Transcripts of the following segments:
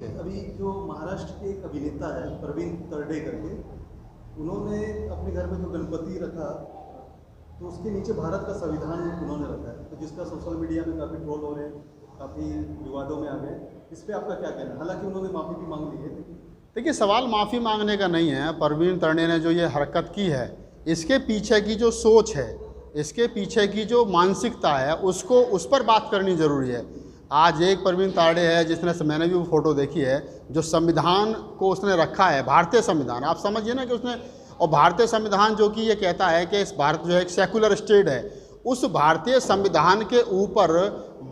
अभी जो महाराष्ट्र के एक अभिनेता है प्रवीण तरडे करके, उन्होंने अपने घर में जो गणपति रखा तो उसके नीचे भारत का संविधान उन्होंने रखा है, तो जिसका सोशल मीडिया में काफ़ी ट्रोल हो रहे हैं, काफ़ी विवादों में आ गए। इस पर आपका क्या कहना है? हालांकि उन्होंने माफ़ी भी मांग ली है, लेकिन देखिए, सवाल माफ़ी मांगने का नहीं है। प्रवीण तरडे ने जो ये हरकत की है, इसके पीछे की जो सोच है, इसके पीछे की जो मानसिकता है, उसको उस पर बात करनी ज़रूरी है। आज एक प्रवीण तरडे है जिसने, मैंने भी वो फ़ोटो देखी है, जो संविधान को उसने रखा है, भारतीय संविधान, आप समझिए ना कि उसने, और भारतीय संविधान जो कि ये कहता है कि इस भारत जो है एक सेकुलर स्टेट है, उस भारतीय संविधान के ऊपर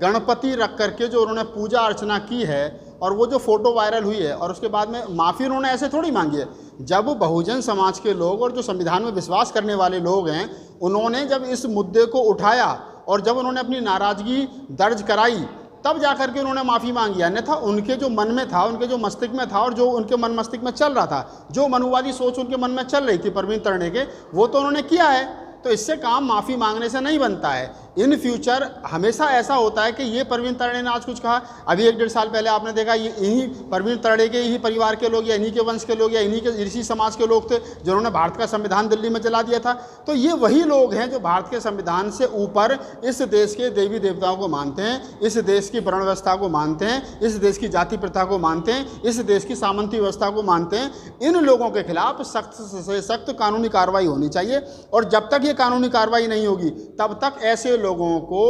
गणपति रख करके जो उन्होंने पूजा अर्चना की है, और वो जो फ़ोटो वायरल हुई है, और उसके बाद में माफ़ी उन्होंने ऐसे थोड़ी मांगी है। जब बहुजन समाज के लोग और जो संविधान में विश्वास करने वाले लोग हैं, उन्होंने जब इस मुद्दे को उठाया और जब उन्होंने अपनी नाराज़गी दर्ज कराई, तब जाकर के उन्होंने माफ़ी मांगी। अन्यथा उनके जो मन में था, उनके जो मस्तिष्क में था, और जो उनके मन मस्तिष्क में चल रहा था, जो मनुवादी सोच उनके मन में चल रही थी प्रवीण तरडे के, वो तो उन्होंने किया है। तो इससे काम माफ़ी मांगने से नहीं बनता है। इन फ्यूचर हमेशा ऐसा होता है कि ये प्रवीण तरडे ने आज कुछ कहा, अभी 1-1.5 साल पहले आपने देखा, ये इन्हीं प्रवीण तरडे के ही परिवार के लोग या इन्हीं के वंश के लोग या इन्हीं के ऋषि समाज के लोग थे जिन्होंने भारत का संविधान दिल्ली में जला दिया था। तो ये वही लोग हैं जो भारत के संविधान से ऊपर इस देश के देवी देवताओं को मानते हैं, इस देश की वर्ण व्यवस्था को मानते हैं, इस देश की जाति प्रथा को मानते हैं, इस देश की सामंती व्यवस्था को मानते हैं। इन लोगों के खिलाफ सख्त से सख्त कानूनी कार्रवाई होनी चाहिए, और जब तक ये कानूनी कार्रवाई नहीं होगी तब तक ऐसे लोगों को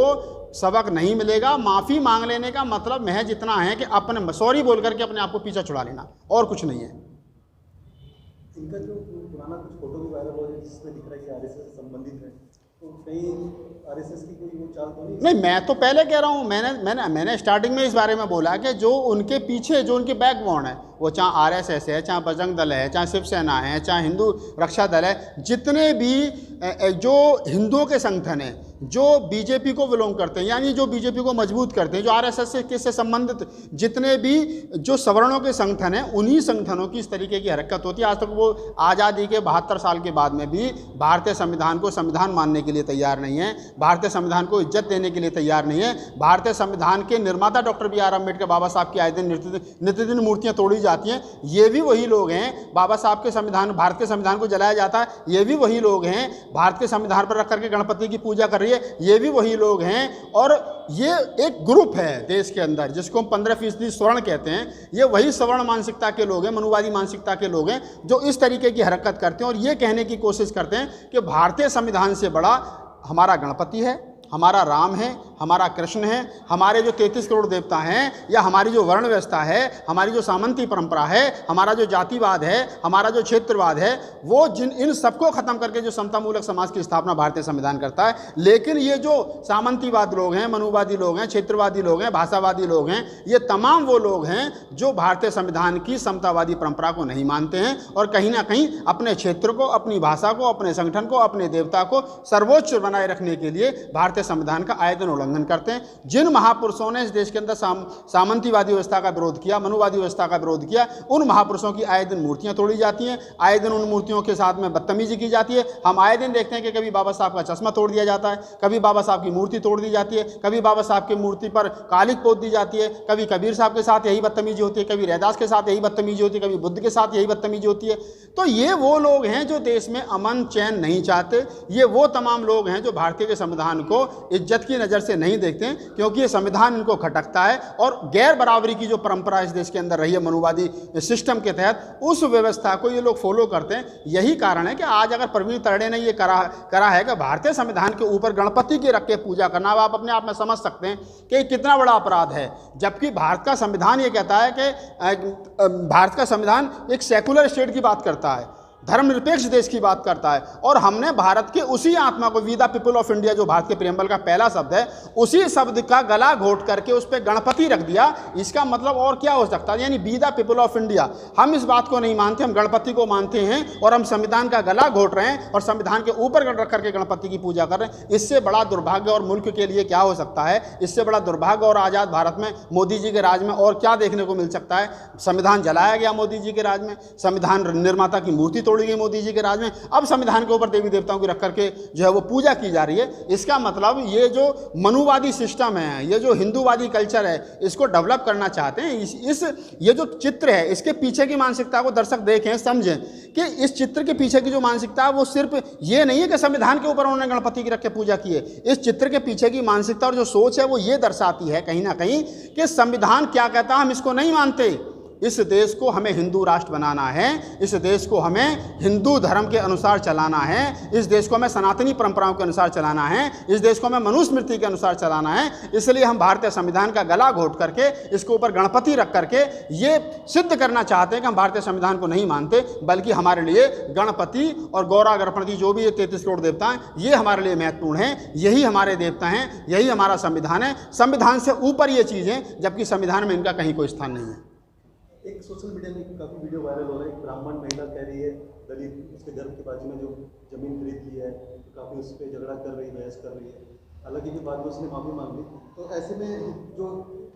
सबक नहीं मिलेगा। माफ़ी मांग लेने का मतलब महज इतना है कि अपने सॉरी बोल करके अपने आप को पीछा छुड़ा लेना, और कुछ नहीं है। इनका जो पुराना कुछ फोटो भी वायरल हो रहा है जिसमें दिख रहा है कि आरएसएस से संबंधित है, तो कहीं आरएसएस की कोई वो चाल तो नहीं? मैं तो पहले कह रहा हूँ, मैंने स्टार्टिंग में इस बारे में बोला कि जो उनके पीछे, जो उनके बैकबोन है, वो चाहे आरएसएस है, चाहे बजरंग दल है, चाहे शिवसेना है, चाहे हिंदू रक्षा दल है, जितने भी जो हिंदुओं के संगठन हैं, जो बीजेपी को बिलोंग करते हैं, यानी जो बीजेपी को मजबूत करते हैं, जो आरएसएस से संबंधित जितने भी जो सवर्णों के संगठन हैं, उन्हीं संगठनों की इस तरीके की हरकत होती है। आज तक वो आज़ादी के 72 साल के बाद में भी भारतीय संविधान को संविधान मानने के लिए तैयार नहीं है, भारतीय संविधान को इज्जत देने के लिए तैयार नहीं है। भारतीय संविधान के निर्माता डॉक्टर BR अम्बेडकर बाबा साहब की आए दिन नित्यदिन मूर्तियाँ तोड़ी जाती हैं, ये भी वही लोग हैं। बाबा साहब के संविधान, भारत के संविधान को जलाया जाता है, ये भी वही लोग हैं। भारत के संविधान पर रख करके गणपति की पूजा कर रही है, ये भी वही लोग हैं। और ये एक ग्रुप है देश के अंदर जिसको हम 15% स्वर्ण कहते हैं, ये वही सवर्ण मानसिकता के लोग हैं, मनुवादी मानसिकता के लोग हैं, जो इस तरीके की हरकत करते हैं और ये कहने की कोशिश करते हैं कि भारतीय संविधान से बड़ा हमारा गणपति है, हमारा राम है, हमारा कृष्ण है, हमारे जो 33 करोड़ देवता हैं, या हमारी जो वर्ण व्यवस्था है, हमारी जो सामंती परंपरा है, हमारा जो जातिवाद है, हमारा जो क्षेत्रवाद है, वो इन सबको ख़त्म करके जो समतामूलक समाज की स्थापना भारतीय संविधान करता है। लेकिन ये जो सामंतीवाद लोग हैं, मनुवादी लोग हैं, क्षेत्रवादी लोग हैं, भाषावादी लोग हैं, ये तमाम वो लोग हैं जो भारतीय संविधान की समतावादी परंपरा को नहीं मानते हैं और कहीं ना कहीं अपने क्षेत्र को, अपनी भाषा को, अपने संगठन को, अपने देवता को सर्वोच्च बनाए रखने के लिए भारतीय संविधान का आए दिन उल्लंघन करते हैं। जिन महापुरुषों ने इस देश के अंदर सामंतीवादी व्यवस्था का विरोध किया, मनुवादी व्यवस्था का विरोध किया, उन महापुरुषों की आए दिन मूर्तियां तोड़ी जाती हैं, आए दिन उन मूर्तियों के साथ में बदतमीजी की जाती है। हम आए दिन देखते हैं कि कभी बाबा साहब का चश्मा तोड़ दिया जाता है, कभी बाबा साहब की मूर्ति तोड़ दी जाती है, कभी बाबा साहब की मूर्ति पर कालिक पोत दी जाती है, कभी कबीर साहब के साथ यही बदतमीजी होती है, कभी रैदास के साथ यही बदतमीजी होती है, कभी बुद्ध के साथ यही बदतमीजी होती है। तो ये वो लोग हैं जो देश में अमन चैन नहीं चाहते, ये वो तमाम लोग हैं जो भारतीय के संविधान को इज्जत की नज़र से नहीं देखते हैं, क्योंकि ये संविधान इनको खटकता है। और गैर बराबरी की जो परंपरा इस देश के अंदर रही है मनुवादी सिस्टम के तहत, उस व्यवस्था को ये लोग फॉलो करते हैं। यही कारण है कि आज अगर प्रवीण तरडे ने ये करा है कि भारतीय संविधान के ऊपर गणपति की रख के पूजा करना, अब आप अपने आप में समझ सकते हैं कि कितना बड़ा अपराध है। जबकि भारत का संविधान ये कहता है कि भारत का संविधान एक सेकुलर स्टेट की बात करता है, धर्मनिरपेक्ष देश की बात करता है, और हमने भारत के उसी आत्मा को, we the people of India, जो भारत के प्रियम्बल का पहला शब्द है, उसी शब्द का गला घोट करके उस पर गणपति रख दिया। इसका मतलब और क्या हो सकता है? यानी we the people of India, हम इस बात को नहीं मानते, हम गणपति को मानते हैं और हम संविधान का गला घोट रहे हैं और संविधान के ऊपर रख करके गणपति की पूजा कर रहे हैं। इससे बड़ा दुर्भाग्य और मुल्क के लिए क्या हो सकता है? इससे बड़ा दुर्भाग्य और आज़ाद भारत में मोदी जी के राज में और क्या देखने को मिल सकता है? संविधान जलाया गया मोदी जी के राज में, संविधान निर्माता की मूर्ति तोड़ी गई मोदी जी के राज में, अब संविधान के ऊपर देवी देवताओं की रख करके जो है वो पूजा की जा रही है। इसका मतलब ये जो मनुवादी सिस्टम है, ये जो हिंदूवादी कल्चर है, इसको डेवलप करना चाहते हैं। ये जो चित्र है इसके पीछे की मानसिकता को दर्शक देखें, समझें कि इस चित्र के पीछे की जो मानसिकता है वो सिर्फ ये नहीं है कि संविधान के ऊपर उन्होंने गणपति की रख के पूजा की है। इस चित्र के पीछे की मानसिकता और जो सोच है वो ये दर्शाती है कहीं ना कहीं कि संविधान क्या कहता है हम इसको नहीं मानते। इस देश को हमें हिंदू राष्ट्र बनाना है, इस देश को हमें हिंदू धर्म के अनुसार चलाना है, इस देश को हमें सनातनी परंपराओं के अनुसार चलाना है, इस देश को हमें मनुस्मृति के अनुसार चलाना है। इसलिए हम भारतीय संविधान का गला घोट करके इसके ऊपर गणपति रख करके ये सिद्ध करना चाहते हैं कि हम भारतीय संविधान को नहीं मानते, बल्कि हमारे लिए गणपति और गौरा गणपति जो भी ये 33 करोड़ देवता हैं ये हमारे लिए महत्वपूर्ण हैं, यही हमारे देवता हैं, यही हमारा संविधान है। संविधान से ऊपर ये चीज़ें, जबकि संविधान में इनका कहीं कोई स्थान नहीं है। एक सोशल मीडिया में काफ़ी वीडियो वायरल हो रहा है, एक ब्राह्मण महिला कह रही है दलित उसके घर के बाजू में जो जमीन खरीद ली है काफ़ी उस पर झगड़ा कर रही है, बहस कर रही है, हालांकि के बाद में उसने माफ़ी मांग ली। तो ऐसे में जो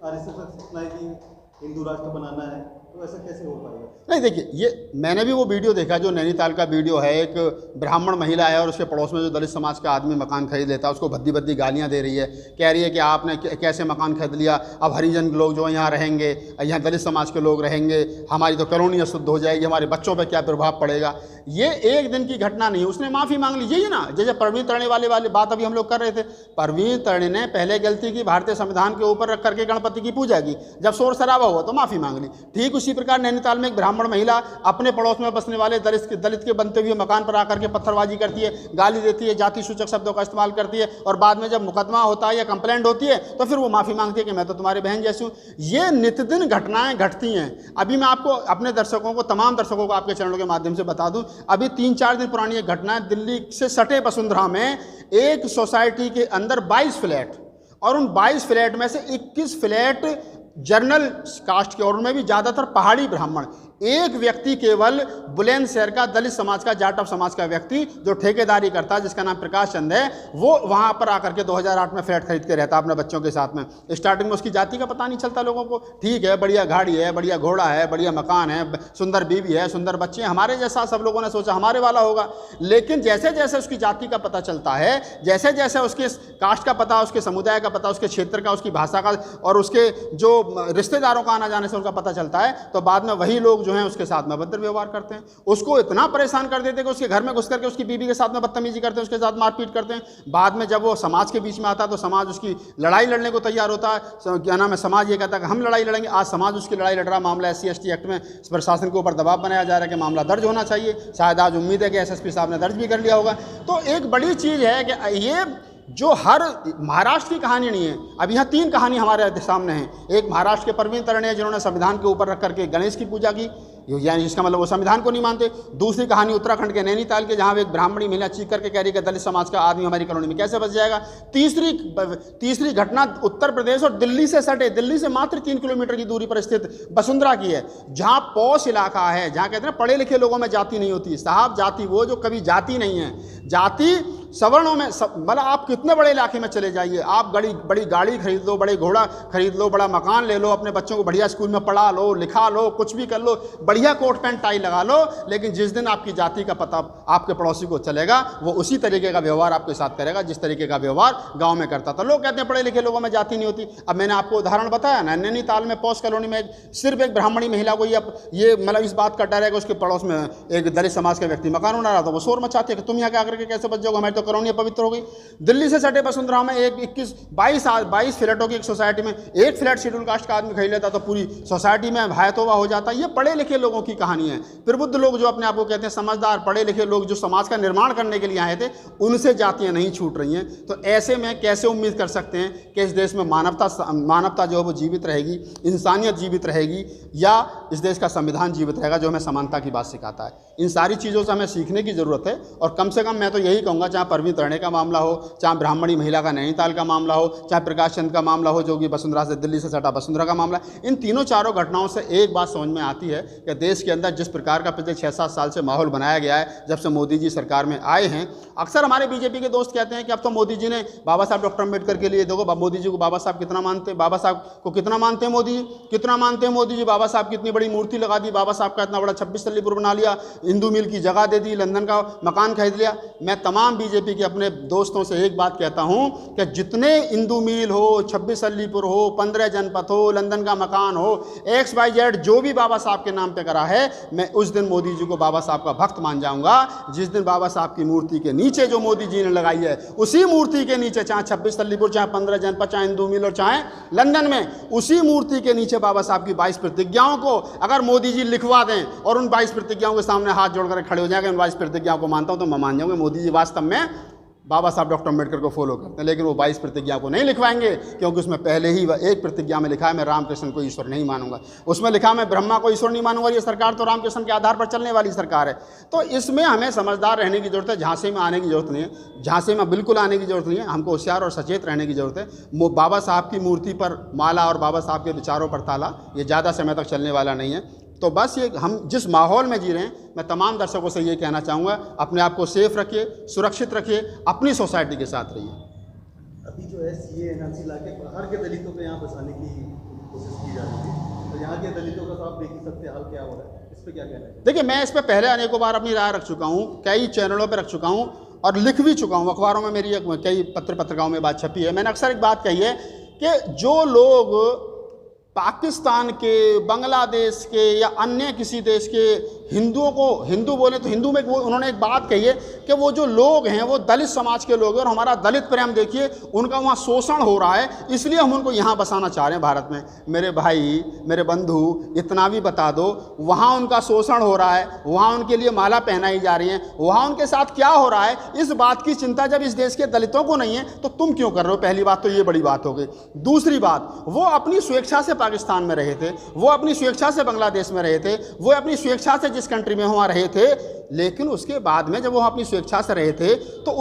आरएसएस का सपना है कि हिंदू राष्ट्र बनाना है, तो ऐसा कैसे हो पाएगा? नहीं, देखिए ये मैंने भी वो वीडियो देखा जो नैनीताल का वीडियो है। एक ब्राह्मण महिला है और उसके पड़ोस में जो दलित समाज का आदमी मकान खरीद लेता है, उसको भद्दी भद्दी गालियाँ दे रही है, कह रही है कि आपने कैसे मकान खरीद लिया, अब हरिजन लोग जो यहाँ रहेंगे, यहाँ दलित समाज के लोग रहेंगे, हमारी तो कॉलोनी अशुद्ध हो जाएगी, हमारे बच्चों पर क्या प्रभाव पड़ेगा। ये एक दिन की घटना नहीं है, उसने माफ़ी मांग ली। यही ना जैसे परवीन तड़ने वाली बात अभी हम लोग कर रहे थे। परवीन तड़ने ने पहले गलती की, भारतीय संविधान के ऊपर रख करके गणपति की पूजा की, जब शोर शराबा हुआ तो माफ़ी मांग ली। ठीक उसी प्रकार नैनीताल में एक ब्राह्मण महिला अपने पड़ोस में बसने वाले दलित के बनते हुए मकान पर आकर के पत्थरबाजी करती है, गाली देती है, जाति सूचक शब्दों का इस्तेमाल करती है, और बाद में जब मुकदमा होता है या कंप्लेंट होती है तो फिर वो माफ़ी मांगती है कि मैं तो तुम्हारी बहन जैसी हूँ। ये नित्यदिन घटनाएं घटती हैं। अभी मैं आपको अपने दर्शकों को, तमाम दर्शकों को आपके चैनलों के माध्यम से बता दूं, अभी 3-4 दिन पुरानी एक घटना है। दिल्ली से सटे वसुंधरा में एक सोसाइटी के अंदर 22 फ्लैट, और उन 22 फ्लैट में से 21 फ्लैट जर्नल कास्ट के, और उनमें भी ज़्यादातर पहाड़ी ब्राह्मण। एक व्यक्ति केवल बुलंदशहर का दलित समाज का, जाटव समाज का व्यक्ति जो ठेकेदारी करता है, जिसका नाम प्रकाश चंद है, वो वहाँ पर आकर के 2008 में फ्लैट खरीद के रहता अपने बच्चों के साथ में। स्टार्टिंग में उसकी जाति का पता नहीं चलता लोगों को, ठीक है बढ़िया गाड़ी है, बढ़िया घोड़ा है, बढ़िया मकान है, सुंदर बीवी है, सुंदर बच्चे हैं, हमारे जैसा सब लोगों ने सोचा हमारे वाला होगा। लेकिन जैसे जैसे उसकी जाति का पता चलता है, जैसे जैसे उसके कास्ट का पता, उसके समुदाय का पता, उसके क्षेत्र का, उसकी भाषा का और उसके जो रिश्तेदारों का आना जाने से उनका पता चलता है, तो बाद में वही लोग जो हैं उसके साथ में अभद्र व्यवहार करते हैं। उसको इतना परेशान कर देते हैं कि उसके घर में घुस करके उसकी बीवी के साथ में बदतमीजी करते हैं, उसके साथ मारपीट करते हैं। बाद में जब वो समाज के बीच में आता है तो समाज उसकी लड़ाई लड़ने को तैयार होता है। क्या नाम है, समाज ये कहता है कि हम लड़ाई लड़ेंगे। आज समाज उसकी लड़ाई लड़ रहा, मामला SC/ST एक्ट में प्रशासन के ऊपर दबाव बनाया जा रहा है कि मामला दर्ज होना चाहिए। शायद आज उम्मीद है कि SSP साहब ने दर्ज भी कर लिया होगा। तो एक बड़ी चीज़ है कि ये जो हर महाराष्ट्र की कहानी नहीं है। अब यहाँ 3 कहानी हमारे सामने हैं। एक महाराष्ट्र के परवीन तड़ने जिन्होंने संविधान के ऊपर रख करके गणेश की पूजा की, यानी जिसका मतलब वो संविधान को नहीं मानते। दूसरी कहानी उत्तराखंड के नैनीताल के, जहाँ एक ब्राह्मणी महिला चीख करके कह रही है कि दलित समाज का आदमी हमारी कॉलोनी में कैसे बस जाएगा। तीसरी घटना उत्तर प्रदेश और दिल्ली से सटे, दिल्ली से मात्र 3 किलोमीटर की दूरी पर स्थित वसुंधरा की है, जहाँ पॉश इलाका है, जहाँ कहते हैं पढ़े लिखे लोगों में जाति नहीं होती। साहब जाति वो जो कभी जाति नहीं है, जाति सवर्णों में। मतलब आप कितने बड़े इलाके में चले जाइए, आप बड़ी गाड़ी खरीद लो, बड़े घोड़ा खरीद लो, बड़ा मकान ले लो, अपने बच्चों को बढ़िया स्कूल में पढ़ा लो, लिखा लो, कुछ भी कर लो, बढ़िया कोट पैंट टाई लगा लो, लेकिन जिस दिन आपकी जाति का पता आपके पड़ोसी को चलेगा, वो उसी तरीके का व्यवहार आपके साथ करेगा जिस तरीके का व्यवहार गांव में करता था। लोग कहते हैं पढ़े लिखे लोगों में जाति नहीं होती। अब मैंने आपको उदाहरण बताया ना, नैनीताल में पॉश कॉलोनी में सिर्फ एक ब्राह्मणी महिला को ये मतलब इस बात का डर है कि उसके पड़ोस में एक दलित समाज का व्यक्ति मकान बना रहा था, वो शोर मचाते हैं कि तुम यहाँ क्या करके कैसे बच जाओगे, हमारी तो कॉलोनी पवित्र हो गई। दिल्ली से सटे वसुंधरा में एक 22 फ्लैटों की एक सोसाइटी में एक फ्लैट शेड्यूल कास्ट का आदमी खरीद लेता तो पूरी सोसाइटी में भय तौबा हो जाता। ये पढ़े लिखे लोगों की कहानी है। प्रबुद्ध लोग जो अपने आप को कहते हैं समझदार, पढ़े लिखे लोग जो समाज का निर्माण करने के लिए आए थे, उनसे जातियां नहीं छूट रही हैं। तो ऐसे में कैसे उम्मीद कर सकते हैं कि इस देश में मानवता जो है वो जीवित रहेगी, इंसानियत जीवित रहेगी, या इस देश का संविधान जीवित रहेगा जो हमें समानता की बात सिखाता है। इन सारी चीज़ों से हमें सीखने की ज़रूरत है। और कम से कम मैं तो यही कहूँगा, चाहे परवीन तरणे का मामला हो, चाहे ब्राह्मणी महिला का नैनीताल का मामला हो, चाहे प्रकाश चंद का मामला हो जो कि वसुंधरा से दिल्ली से सटा वसुंधरा का मामला, इन तीनों चारों घटनाओं से एक बात समझ में आती है कि देश के अंदर जिस प्रकार का पिछले 6-7 साल से माहौल बनाया गया है जब से मोदी जी सरकार में आए हैं। अक्सर हमारे बीजेपी के दोस्त कहते हैं कि अब तो मोदी जी ने बाबा साहब डॉक्टर अम्बेडकर के लिए, देखो मोदी जी को बाबा साहब कितना मानते हैं, बाबा साहब को कितना मानते हैं मोदी जी, कितना मानते हैं मोदी जी, बाबा साहब की इतनी बड़ी मूर्ति लगा दी, बाबा साहब का इतना बड़ा 26 तल्ली पुल बना लिया, हिंदू मिल की जगह दे दी, लंदन का मकान खरीद लिया। मैं तमाम बीजेपी के अपने दोस्तों से एक बात कहता हूं कि जितने हिंदू मिल हो, 26 अलीपुर हो, 15 जनपद हो, लंदन का मकान हो, XYZ जो भी बाबा साहब के नाम पे करा है, मैं उस दिन मोदी जी को बाबा साहब का भक्त मान जाऊंगा जिस दिन बाबा साहब की मूर्ति के नीचे जो मोदी जी ने लगाई है, उसी मूर्ति के नीचे, चाहे 26 अलीपुर, चाहे 15 जनपद, चाहे हिंदू मिल और चाहे लंदन में, उसी मूर्ति के नीचे बाबा साहब की 22 प्रतिज्ञाओं को अगर मोदी जी लिखवा दें और उन 22 प्रतिज्ञाओं के सामने हाथ जोड़कर खड़े हो जाएंगे, उन 22 प्रतिज्ञाओं को मानता हूं तो मैं मान जाऊंगा मोदी जी वास्तव में बाबा साहब डॉक्टर अम्बेडकर को फॉलो करते हैं। लेकिन वो 22 प्रतिज्ञा को नहीं लिखवाएंगे क्योंकि उसमें पहले ही एक प्रतिज्ञा में लिखा है मैं रामकृष्ण को ईश्वर नहीं मानूंगा, उसमें लिखा मैं ब्रह्मा को ईश्वर नहीं मानूंगा। ये सरकार तो रामकृष्ण के आधार पर चलने वाली सरकार है। तो इसमें हमें समझदार रहने की जरूरत है, झांसे में आने की जरूरत नहीं है, झांसे में बिल्कुल आने की जरूरत नहीं है। हमको होशियार और सचेत रहने की जरूरत है। बाबा साहब की मूर्ति पर माला और बाबा साहब के विचारों पर ताला ये ज़्यादा समय तक चलने वाला नहीं है। तो बस ये हम जिस माहौल में जी रहे हैं, मैं तमाम दर्शकों से ये कहना चाहूँगा, अपने आप को सेफ रखिए, सुरक्षित रखिए, अपनी सोसाइटी के साथ रहिए। अभी जो है CAA NRC ला के बाहर के दलितों को यहाँ बसाने की कोशिश की जा रही है, तो यहाँ के दलितों का तो आप देख ही सकते हाल क्या हो रहा है, इस पर क्या कहना है? देखिए, मैं इस पर पहले अनेकों बार अपनी राय रख चुका हूँ, कई चैनलों पर रख चुका हूँ और लिख भी चुका हूँ, अखबारों में मेरी कई पत्रिकाओं में बात छपी है। मैंने अक्सर एक बात कही है कि जो लोग पाकिस्तान के, बांग्लादेश के या अन्य किसी देश के हिंदुओं को हिंदू बोले तो हिंदू में वो उन्होंने एक बात कही है कि वो जो लोग हैं वो दलित समाज के लोग हैं और हमारा दलित प्रेम देखिए, उनका वहाँ शोषण हो रहा है, इसलिए हम उनको यहाँ बसाना चाह रहे हैं भारत में। मेरे भाई, मेरे बंधु, इतना भी बता दो, वहाँ उनका शोषण हो रहा है, वहाँ उनके लिए माला पहनाई जा रही है, वहाँ उनके साथ क्या हो रहा है, इस बात की चिंता जब इस देश के दलितों को नहीं है तो तुम क्यों कर रहे हो? पहली बात तो ये बड़ी बात हो गई। दूसरी बात, वो अपनी स्वेच्छा से पाकिस्तान में रहे थे, वो अपनी स्वेच्छा से बांग्लादेश में रहे थे, वो अपनी स्वेच्छा से जिस कंट्री में वहाँ रहे थे, लेकिन उसके बाद में जब वो अपनी स्वेच्छा से रहे थे तो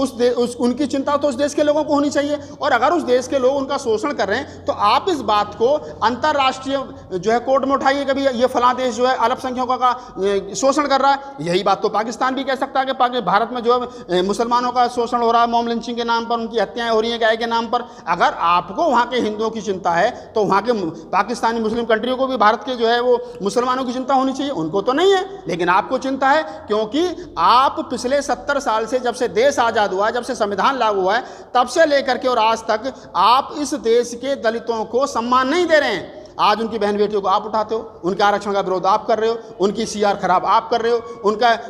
उनकी चिंता तो उस देश के लोगों को होनी चाहिए। और अगर उस देश के लोग उनका शोषण कर रहे हैं तो आप इस बात को अंतर्राष्ट्रीय जो है कोर्ट में उठाइए, कभी ये फलां देश जो है अल्पसंख्यकों का शोषण कर रहा है। यही बात तो पाकिस्तान भी कह सकता है कि भारत में जो है मुसलमानों का शोषण हो रहा है, मॉब लिंचिंग के नाम पर, उनकी हत्याएं हो रही हैं गाय के नाम पर। अगर आपको वहाँ के हिंदुओं की चिंता है तो वहाँ के पाकिस्तानी मुस्लिम कंट्रियों को भी भारत के जो है वो मुसलमानों की चिंता होनी चाहिए। उनको तो नहीं है, लेकिन आपको चिंता है क्योंकि आप पिछले 70 साल से, जब से देश आज़ाद हुआ, जब से संविधान लागू हुआ है, तब से लेकर के और आज तक आप इस देश के दलितों को सम्मान नहीं दे रहे हैं। आज उनकी बहन बेटियों को आप उठाते हो, उनके आरक्षण का विरोध आप कर रहे हो, उनकी CR खराब आप कर रहे हो,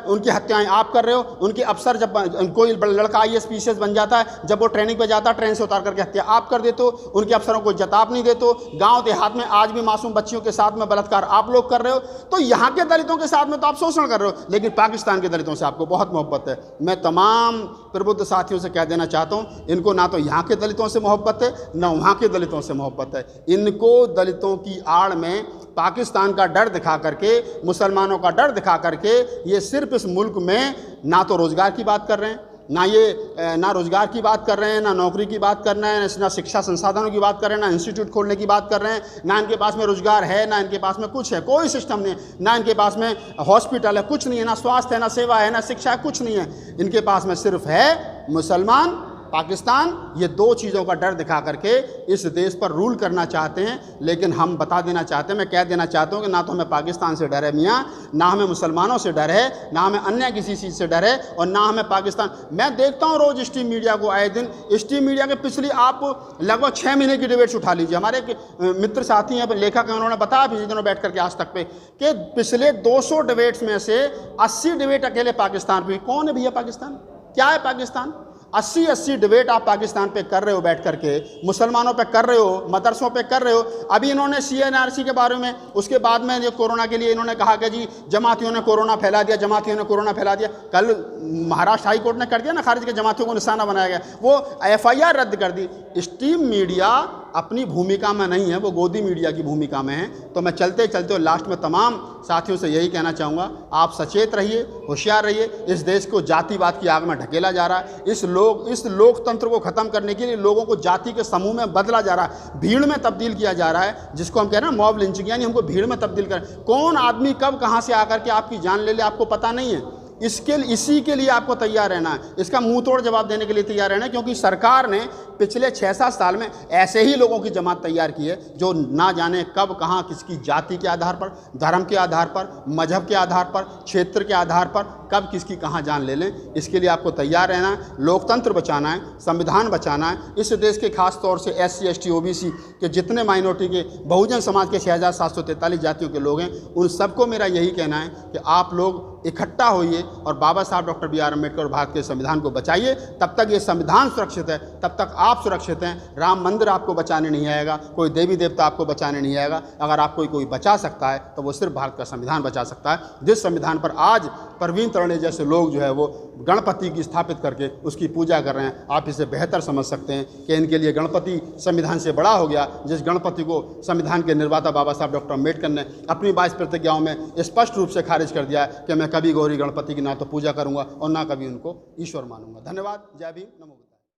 उनकी हत्याएं आप कर रहे हो, उनके अफसर जब कोई लड़का IAS PCS बन जाता है, जब वो ट्रेनिंग पे जाता है, ट्रेन से उतार करके हत्या आप कर देते हो, उनके अफसरों को इज्जत आप नहीं देते हो। गाँव देहात में आज भी मासूम बच्चियों के साथ में बलात्कार आप लोग कर रहे हो। तो यहाँ के दलितों के साथ में तो आप शोषण कर रहे हो, लेकिन पाकिस्तान के दलितों से आपको बहुत मोहब्बत है। मैं तमाम प्रबुद्ध साथियों से कह देना चाहता हूँ, इनको ना तो यहाँ के दलितों से मोहब्बत है, ना वहाँ के दलितों से मोहब्बत है। इनको दलितों की आड़ में पाकिस्तान का डर दिखा करके, मुसलमानों का डर दिखा करके, ये सिर्फ इस मुल्क में ना तो रोज़गार की बात कर रहे हैं, ना रोज़गार की बात कर रहे हैं, ना नौकरी की बात कर रहे हैं, ना शिक्षा संसाधनों की बात कर रहे हैं, ना इंस्टीट्यूट खोलने की बात कर रहे हैं, ना इनके पास में रोज़गार है, ना इनके पास में कुछ है, कोई सिस्टम नहीं है, ना इनके पास में हॉस्पिटल है, कुछ नहीं है, ना स्वास्थ्य है, ना सेवा है, ना शिक्षा है, कुछ नहीं है। इनके पास में सिर्फ है मुसलमान, पाकिस्तान। ये दो चीज़ों का डर दिखा करके इस देश पर रूल करना चाहते हैं। लेकिन हम बता देना चाहते हैं, मैं कह देना चाहता हूँ कि ना तो हमें पाकिस्तान से डर है मियाँ, ना हमें मुसलमानों से डर है, ना हमें अन्य किसी चीज़ से डर है, और ना हमें पाकिस्तान। मैं देखता हूँ रोज़ स्ट्रीम मीडिया को, आए दिन स्ट्रीम मीडिया के पिछली आप लगभग 6 महीने की डिबेट्स उठा लीजिए। हमारे एक मित्र साथी हैं, लेखक हैं, उन्होंने बताया पिछले दिनों बैठ करके आज तक पे कि पिछले 200 डिबेट्स में से 80 डिबेट अकेले पाकिस्तान पे। कौन है भैया पाकिस्तान? क्या है पाकिस्तान? 80 डिबेट आप पाकिस्तान पे कर रहे हो, बैठ करके मुसलमानों पे कर रहे हो, मदरसों पे कर रहे हो। अभी इन्होंने CAA NRC के बारे में, उसके बाद में ये कोरोना के लिए इन्होंने कहा कि जी जमातियों ने कोरोना फैला दिया, जमातियों ने कोरोना फैला दिया। कल महाराष्ट्र हाई कोर्ट ने कर दिया ना खारिज, के जमातियों को निशाना बनाया गया, वो FIR रद्द कर दी। स्ट्रीम मीडिया अपनी भूमिका में नहीं है, वो गोदी मीडिया की भूमिका में है। तो मैं चलते चलते और लास्ट में तमाम साथियों से यही कहना चाहूँगा, आप सचेत रहिए, होशियार रहिए। इस देश को जातिवाद की आग में ढकेला जा रहा है। इस लोकतंत्र को ख़त्म करने के लिए लोगों को जाति के समूह में बदला जा रहा है, भीड़ में तब्दील किया जा रहा है, जिसको हम कह रहे हैं मॉब लिंचिंग, यानी हमको भीड़ में तब्दील कर। कौन आदमी कब कहाँ से आकर के आपकी जान ले ले आपको पता नहीं है। इसी के लिए आपको तैयार रहना है, इसका मुंह तोड़ जवाब देने के लिए तैयार रहना है, क्योंकि सरकार ने पिछले 6-7 साल में ऐसे ही लोगों की जमात तैयार की है जो ना जाने कब कहाँ किसकी जाति के आधार पर, धर्म के आधार पर, मजहब के आधार पर, क्षेत्र के आधार पर कब किसकी कहाँ जान ले लें। इसके लिए आपको तैयार रहना है, लोकतंत्र बचाना है, संविधान बचाना है। इस देश के खास तौर से SC ST OBC के जितने माइनॉरिटी के, बहुजन समाज के 6743 जातियों के लोग हैं, उन सबको मेरा यही कहना है कि आप लोग इकट्ठा होइए और बाबा साहब डॉक्टर BR अम्बेडकर और भारत के संविधान को बचाइए। तब तक ये संविधान सुरक्षित है, तब तक आप सुरक्षित हैं। राम मंदिर आपको बचाने नहीं आएगा, कोई देवी देवता आपको बचाने नहीं आएगा। अगर आपको कोई बचा सकता है तो वो सिर्फ भारत का संविधान बचा सकता है, जिस संविधान पर आज परवीन तरणे जैसे लोग जो है वो गणपति की स्थापित करके उसकी पूजा कर रहे हैं। आप इसे बेहतर समझ सकते हैं कि इनके लिए गणपति संविधान से बड़ा हो गया, जिस गणपति को संविधान के निर्माता बाबा साहब डॉक्टर अम्बेडकर ने अपनी 22 प्रतिज्ञाओं में स्पष्ट रूप से खारिज कर दिया है कि मैं कभी गौरी गणपति की ना तो पूजा करूंगा और ना कभी उनको ईश्वर मानूंगा। धन्यवाद। जय भीम। नमो बुद्धाय।